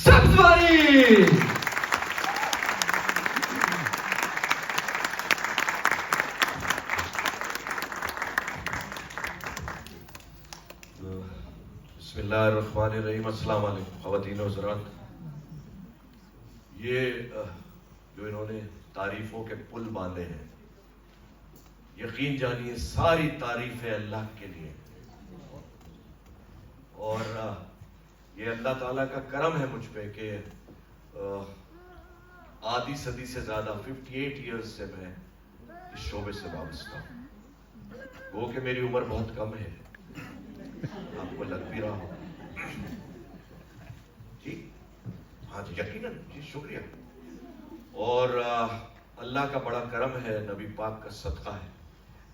سبزواری. بسم اللہ الرحمن الرحیم. السلام علیکم خواتین و حضرات. یہ جو انہوں نے تعریفوں کے پل باندھے ہیں، یقین جانیے ساری تعریفیں اللہ کے لیے، اور یہ اللہ تعالیٰ کا کرم ہے مجھ پہ کہ آدھی صدی سے زیادہ 58 ایئرز سے میں اس شعبے سے وابستہ ہوں. وہ کہ میری عمر بہت کم ہے، آپ کو لگ بھی رہا ہو. جی ہاں جی، یقیناً جی، شکریہ. اور اللہ کا بڑا کرم ہے، نبی پاک کا صدقہ ہے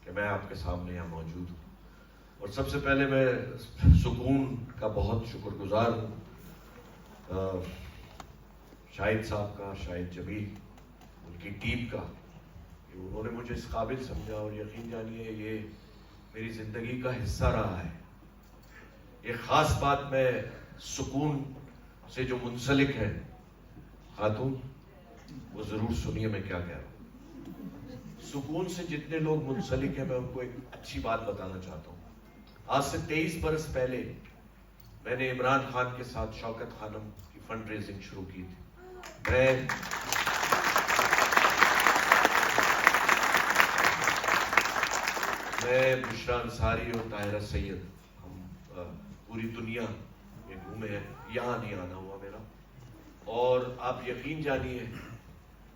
کہ میں آپ کے سامنے یہاں موجود ہوں. اور سب سے پہلے میں سکون کا بہت شکر گزار ہوں شاہد صاحب کا، شاہد جمیل، ان کی ٹیم کا، کہ انہوں نے مجھے اس قابل سمجھا. اور یقین جانیے یہ میری زندگی کا حصہ رہا ہے. ایک خاص بات میں سکون سے جو منسلک ہے خاتون، وہ ضرور سنیے میں کیا کہہ رہا ہوں. سکون سے جتنے لوگ منسلک ہیں، میں ان کو ایک اچھی بات بتانا چاہتا ہوں. آج سے 23 برس پہلے میں نے عمران خان کے ساتھ شوکت خانم کی فنڈ ریزنگ شروع کی تھی. میں بشرا انصاری اور طاہرہ سید، ہم پوری دنیا میں گھومے ہیں، یہاں نہیں آنا ہوا میرا. اور آپ یقین جانیے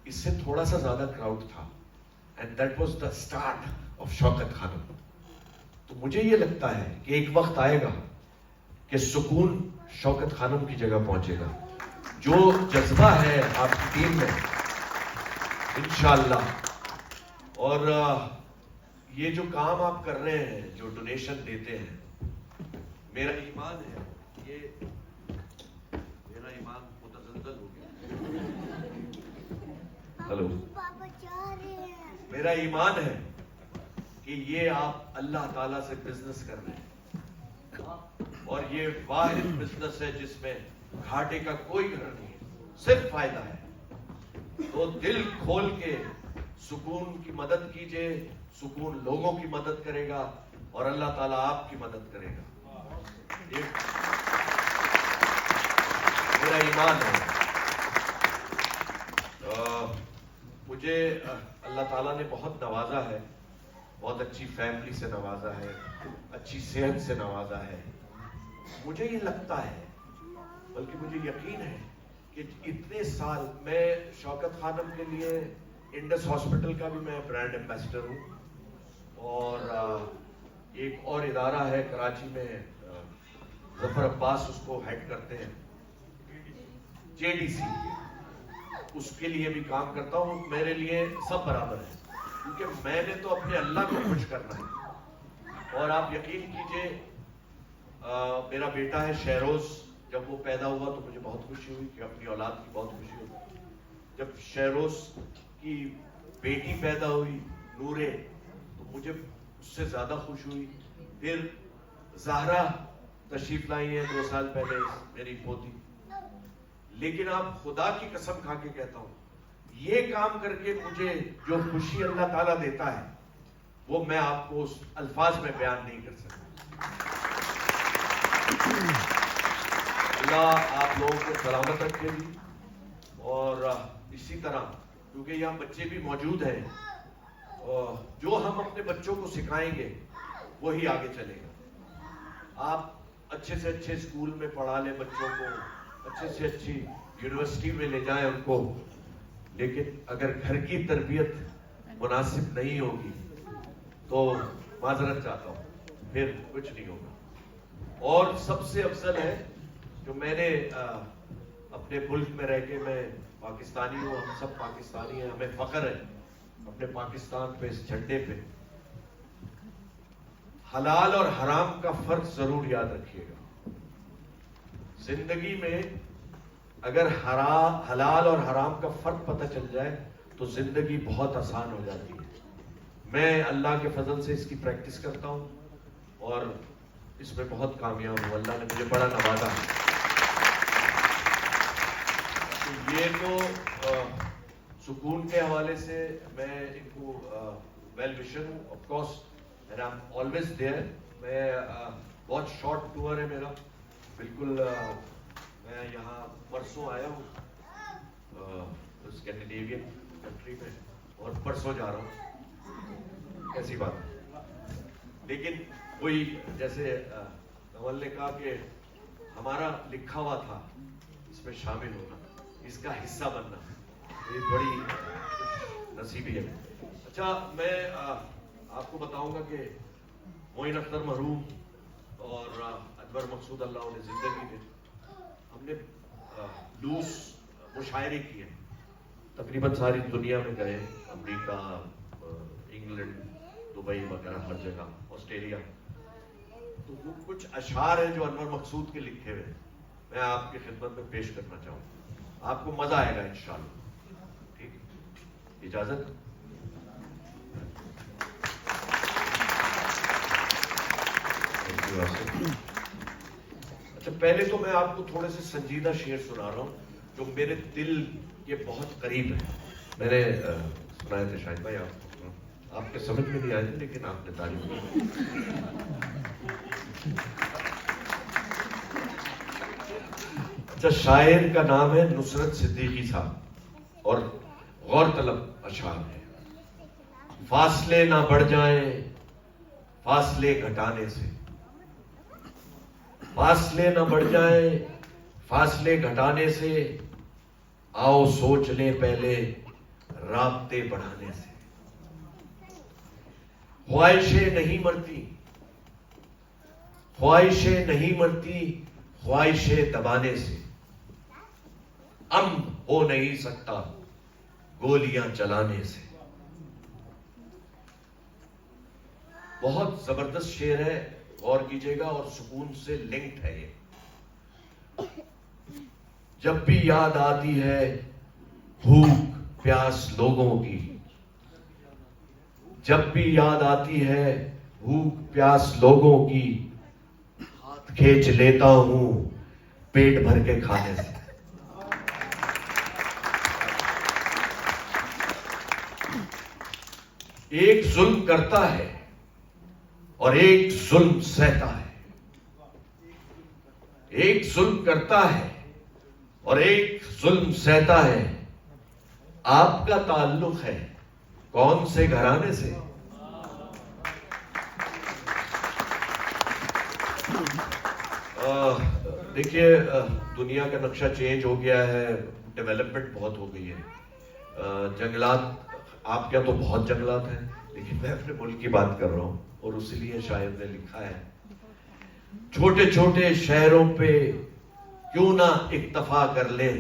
اس سے تھوڑا سا زیادہ کراؤڈ تھا، and that was the start of Shaukat Khanum. تو مجھے یہ لگتا ہے کہ ایک وقت آئے گا کہ سکون شوکت خانم کی جگہ پہنچے گا. جو جذبہ ہے آپ کی ٹیم میں انشاءاللہ، اور یہ جو کام آپ کر رہے ہیں، جو ڈونیشن دیتے ہیں، میرا ایمان ہے، یہ میرا ایمان متزلزل ہو گیا. ہلو، میرا ایمان ہے کہ یہ آپ اللہ تعالیٰ سے بزنس کر رہے ہیں، اور یہ واحد بزنس ہے جس میں گھاٹے کا کوئی گھر نہیں ہے، صرف فائدہ ہے. تو دل کھول کے سکون کی مدد کیجئے. سکون لوگوں کی مدد کرے گا اور اللہ تعالیٰ آپ کی مدد کرے گا. میرا ایمان ہے. مجھے اللہ تعالیٰ نے بہت نوازا ہے، بہت اچھی فیملی سے نوازا ہے، اچھی صحت سے نوازا ہے. مجھے یہ لگتا ہے، بلکہ مجھے یقین ہے کہ اتنے سال میں شوکت خانم کے لیے انڈس ہاسپٹل کا بھی میں برانڈ ایمبیسڈر ہوں، اور ایک اور ادارہ ہے کراچی میں، ظفر عباس اس کو ہیڈ کرتے ہیں، JDC، اس کے لیے بھی کام کرتا ہوں. میرے لیے سب برابر ہے، کیونکہ میں نے تو اپنے اللہ کو خوش کرنا ہے. اور آپ یقین کیجئے میرا بیٹا ہے شہروز، جب وہ پیدا ہوا تو مجھے بہت خوشی ہوئی، کہ اپنی اولاد کی بہت خوشی ہوئی. جب شہروز کی بیٹی پیدا ہوئی نورے، تو مجھے اس سے زیادہ خوش ہوئی. پھر زہرا تشریف لائی ہے 2 سال پہلے، میری پوتی. لیکن آپ خدا کی قسم کھا کے کہتا ہوں، یہ کام کر کے مجھے جو خوشی اللہ تعالیٰ دیتا ہے وہ میں آپ کو اس الفاظ میں بیان نہیں کر سکتا. اللہ آپ لوگوں کو سلامت رکھے گی. اور اسی طرح کیونکہ یہاں بچے بھی موجود ہیں، جو ہم اپنے بچوں کو سکھائیں گے وہی آگے چلے گا. آپ اچھے سے اچھے اسکول میں پڑھا لیں بچوں کو، اچھے سے اچھی یونیورسٹی میں لے جائیں ان کو، لیکن اگر گھر کی تربیت مناسب نہیں ہوگی تو معذرت چاہتا ہوں، پھر کچھ نہیں ہوگا. اور سب سے افضل ہے جو میں نے اپنے ملک میں رہ کے، میں پاکستانی ہوں، ہم سب پاکستانی ہیں، ہمیں فخر ہے اپنے پاکستان پہ، اس جھنڈے پہ. حلال اور حرام کا فرق ضرور یاد رکھیے گا. زندگی میں اگر حلال اور حرام کا فرق پتہ چل جائے تو زندگی بہت آسان ہو جاتی ہے. میں اللہ کے فضل سے اس کی پریکٹس کرتا ہوں اور اس میں بہت کامیاب ہوں. اللہ نے مجھے بڑا نوازا. یہ تو سکون کے حوالے سے میں ان کو ویل وشر ہوں of course and I am always there. میں بہت شارٹ ٹور ہے میرا, بالکل میں یہاں پرسوں آیا ہوں اسکینڈینیوین کنٹری میں اور پرسوں جا رہا ہوں, ایسی بات ہے. لیکن کوئی جیسے نول نے کہا کہ ہمارا لکھا ہوا تھا اس میں شامل ہونا, اس کا حصہ بننا, یہ بڑی نصیبی ہے. اچھا میں آپ کو بتاؤں گا کہ معین اختر مرحوم اور انور مقصود اللہ علیہ زندگی میں ہم نے لوس مشاعرے کیے, تقریباً ساری دنیا میں گئے, امریکہ, انگلینڈ, دبئی وغیرہ ہر جگہ, آسٹریلیا. تو وہ کچھ اشعار ہیں جو انور مقصود کے لکھے ہوئے میں آپ کی خدمت میں پیش کرنا چاہوں گا, آپ کو مزہ آئے گا انشاءاللہ. ٹھیک, اجازت؟ اچھا پہلے تو میں آپ کو تھوڑے سے سنجیدہ شعر سنا رہا ہوں جو میرے دل کے بہت قریب ہے. میں نے سنائے تھے شاہد بھائی, آپ کے سمجھ میں نہیں آئے تھے لیکن آپ نے تعریف کی. اچھا شاعر کا نام ہے نصرت صدیقی صاحب اور غور طلب اشعار ہے. فاصلے نہ بڑھ جائیں فاصلے گھٹانے سے, فاصلے نہ بڑھ جائیں فاصلے گھٹانے سے, آؤ سوچ لیں پہلے رابطے بڑھانے سے. خواہشیں نہیں مرتی, خواہشیں نہیں مرتی, خواہشیں دبانے سے. امن ہو نہیں سکتا گولیاں چلانے سے. بہت زبردست شعر ہے, غور کیجئے گا, اور سکون سے لنکڈ ہے یہ. جب بھی یاد آتی ہے بھوک پیاس لوگوں کی, جب بھی یاد آتی ہے بھوک پیاس لوگوں کی, ہاتھ کھینچ لیتا ہوں پیٹ بھر کے کھانے سے. ایک ظلم کرتا ہے اور ایک ظلم سہتا ہے, ایک ظلم کرتا ہے اور ایک ظلم سہتا ہے. آپ کا تعلق ہے کون سے گھرانے سے؟ دیکھیے دنیا کا نقشہ چینج ہو گیا ہے, ڈیولپمنٹ بہت ہو گئی ہے. جنگلات, آپ کیا تو بہت جنگلات ہیں, لیکن میں اپنے ملک کی بات کر رہا ہوں, اور اسی لیے شاعر نے لکھا ہے چھوٹے چھوٹے شہروں پہ کیوں نہ اکتفا کر لیں,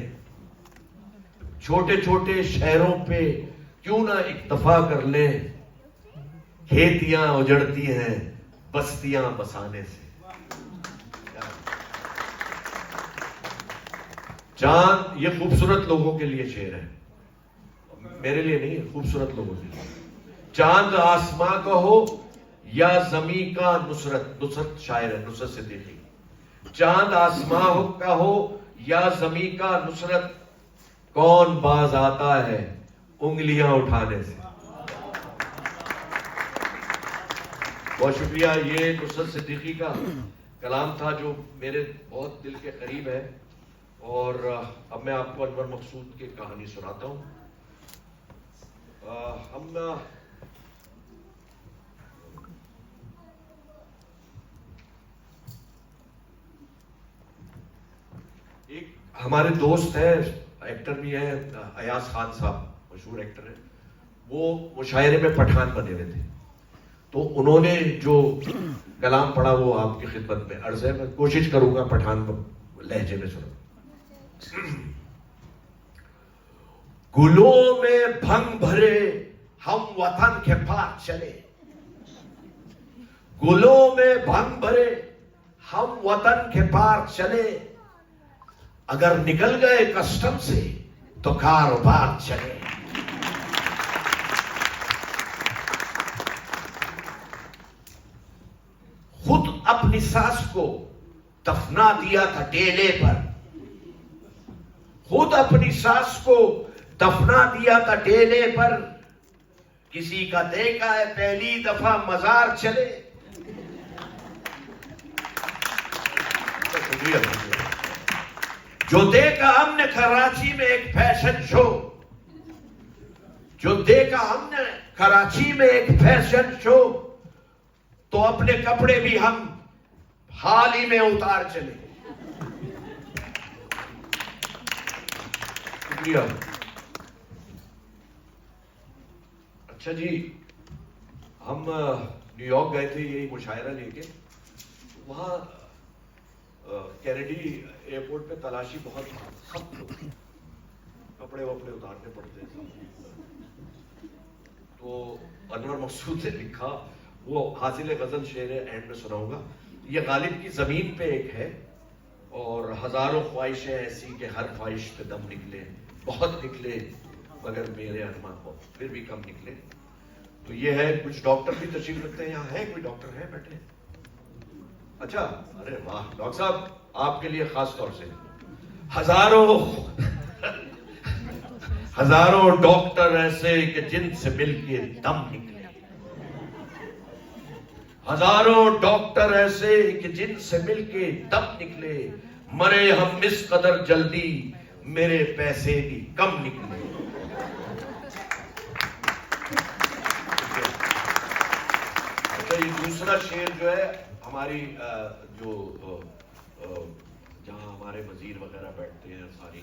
چھوٹے چھوٹے شہروں پہ کیوں نہ اکتفا کر لیں, کھیتیاں اجڑتی ہیں بستیاں بسانے سے. چاند, یہ خوبصورت لوگوں کے لیے شعر ہے, میرے لیے نہیں, خوبصورت لوگوں کے لیے. چاند آسماں کا ہو یا زمین کا نصرت, نصرت شاعر ہے نصرت صدیقی. چاند آسماں کا ہو یا زمین کا نصرت, کون باز آتا ہے انگلیاں اٹھانے سے. بہت شکریہ. یہ نصرت صدیقی کا کلام تھا جو میرے بہت دل کے قریب ہے, اور اب میں آپ کو انور مقصود کی کہانی سناتا ہوں. ہم ایک ہمارے دوست ہیں, ایکٹر بھی ہیں, ایاز خان صاحب مشہور ایکٹر ہیں, وہ مشاعرے میں پٹھان بنے ہوئے تھے. تو انہوں نے جو کلام پڑھا وہ آپ کی خدمت میں عرض ہے, میں کوشش کروں گا پٹھان لہجے میں سنوں. گلوں میں بھنگ بھرے ہم وطن کے پار چلے, گلوں میں بھنگ بھرے ہم وطن کے پار چلے, اگر نکل گئے کسٹم سے تو کاروبار چلے. خود اپنی ساس کو دفنا دیا تھا ڈیلے پر, خود اپنی ساس کو دفنا دیا تھا ڈیلے پر، کسی کا دیکھا ہے پہلی دفعہ مزار چلے. جو دیکھا ہم نے کراچی میں ایک فیشن شو، جو دیکھا ہم نے کراچی میں ایک فیشن شو، تو اپنے کپڑے بھی ہم حال ہی میں اتار چلے. شکریہ. اچھا جی، ہم نیو یارک گئے تھے یہی مشاعرہ لے کے. وہاں کینیڈی ایئرپورٹ پہ تلاشی بہت سخت ہوتی، کپڑے وپڑے اتارنے پڑتے تھے. تو انور مقصود نے لکھا، وہ حاصل غزل شعر اینڈ میں سناؤں گا. یہ غالب کی زمین پہ ایک ہے، اور ہزاروں خواہشیں ایسی کہ ہر خواہش پہ دم نکلے، بہت نکلے مگر میرے ارمان کو پھر بھی کم نکلے. تو یہ ہے. کچھ ڈاکٹر بھی تشریف رکھتے ہیں یہاں. ہے کوئی ڈاکٹر ہے بیٹھے؟ اچھا، ارے واہ ڈاکٹر صاحب، آپ کے لیے خاص طور سے ہزاروں ڈاکٹر ایسے کہ جن سے مل کے دم نکلے، ہزاروں ڈاکٹر ایسے کہ جن سے مل کے دم نکلے، مرے ہم اس قدر جلدی میرے پیسے بھی کم نکلے. اچھا، یہ دوسرا شعر جو ہے ہماری جو جہاں ہمارے وزیر وغیرہ بیٹھتے ہیں، ساری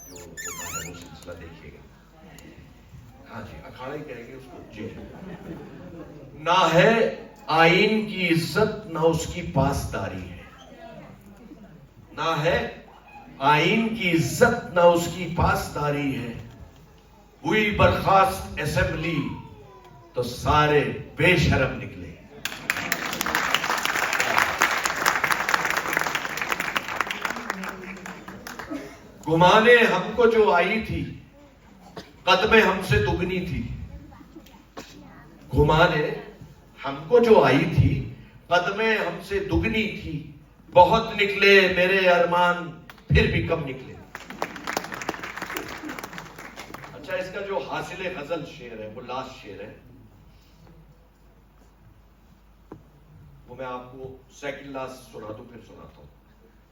جو ہوتا ہے وہ سلسلہ دیکھیے گا. ہاں جی، اکھاڑا ہی کہیں گے اس کو. جی، نہ ہے آئین کی عزت نہ اس کی پاسداری ہے، نہ ہے آئین کی عزت نہ اس کی پاسداری ہے. ہوئی برخاست اسمبلی تو سارے بے شرم نکلے. گمانے ہم کو جو آئی تھی قدمیں ہم سے دگنی تھی، گھمانے ہم کو جو آئی تھی قدمیں ہم سے دگنی تھی. بہت نکلے میرے ارمان پھر بھی کم نکلے. اچھا، اس کا جو حاصل غزل شعر ہے وہ لاسٹ شعر ہے، وہ میں آپ کو سیکنڈ لاسٹ سنا دوں پھر سناتا ہوں.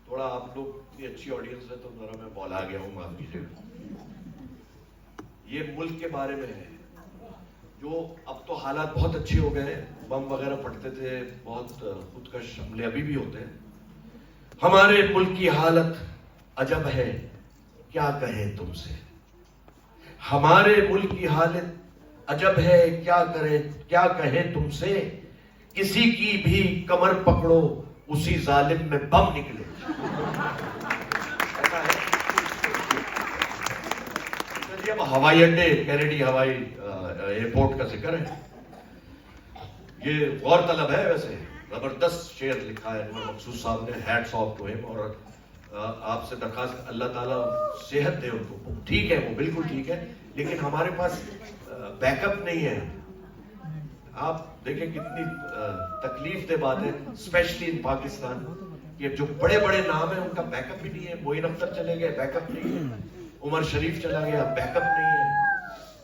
تھوڑا آپ لوگ اتنی اچھی آڈینس ہے تو ذرا میں بولا گیا ہوں، معاف کیجیے گا. یہ ملک کے بارے میں ہے، جو اب تو حالات بہت اچھے ہو گئے ہیں. بم وغیرہ پھٹتے تھے، بہت خودکش حملے ابھی بھی ہوتے ہیں. ہمارے ملک کی حالت عجب ہے کیا کہیں تم سے، ہمارے ملک کی حالت عجب ہے کیا کہیں تم سے. کسی کی بھی کمر پکڑو اسی ظالم میں بم نکلے. ایسا ہے. اب ہوائی اڈے، کینیڈی ہوائی ایئرپورٹ کا ذکر ہے. یہ غور طلب ہے، ویسے زبردست شعر لکھا ہے انور مقصود صاحب نے. ہیٹس آف ٹو ہم. اور آپ سے درخواست، اللہ تعالیٰ صحت دے ان کو. ٹھیک ہے، وہ بالکل ٹھیک ہے، لیکن ہمارے پاس بیک اپ نہیں ہے. آپ دیکھیں کتنی تکلیف دہ بات ہے، اسپیشلی ان پاکستان. یہ جو بڑے بڑے نام ہیں ان کا بیک اپ بھی نہیں ہے. معین اختر چلے گئے، بیک اپ نہیں ہے. عمر شریف چلا گیا، بیک اپ نہیں ہے.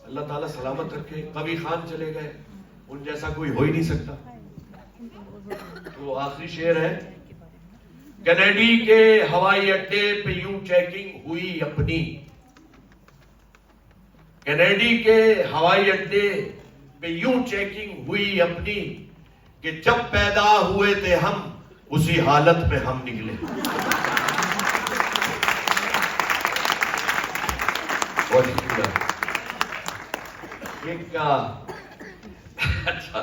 اللہ تعالیٰ سلامت رکھے. قوی خان چلے گئے، ان جیسا کوئی ہو ہی نہیں سکتا. تو آخری شعر ہے. کینیڈی کے ہوائی اڈے پہ یوں چیکنگ ہوئی اپنی، کینیڈی کے ہوائی اڈے پہ یوں چیکنگ ہوئی اپنی، کہ جب پیدا ہوئے تھے ہم اسی حالت میں ہم نکلے. بہت شکریہ. اچھا،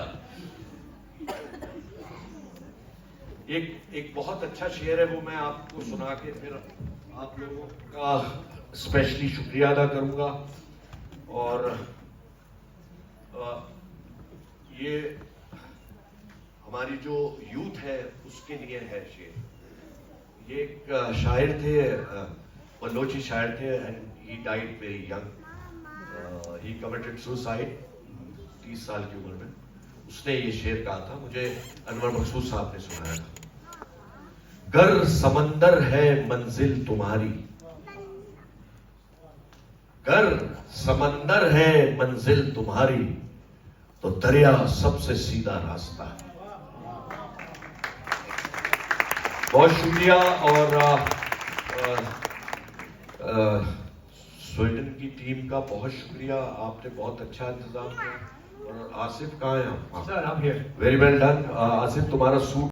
ایک بہت اچھا شعر ہے، وہ میں آپ کو سنا کے پھر آپ لوگوں کا اسپیشلی شکریہ ادا کروں گا. اور یہ ہماری جو یوتھ ہے اس کے لیے ہے شعر. یہ ایک شاعر تھے، بلوچی شاعر تھے، and he died very young. He committed suicide 30 سال کی عمر میں. اس نے یہ شعر کہا تھا، مجھے انور مقصود صاحب نے سنایا تھا. گر سمندر ہے منزل تمہاری، گر سمندر ہے منزل تمہاری تو دریا سب سے سیدھا راستہ ہے. بہت شکریہ. اور سویڈن کی ٹیم کا بہت شکریہ, آپ نے بہت اچھا انتظام کیا. اور آصف کہاں ہیں آپ؟ Sir, I'm here. Very well done. Asif, تمہارا سوٹ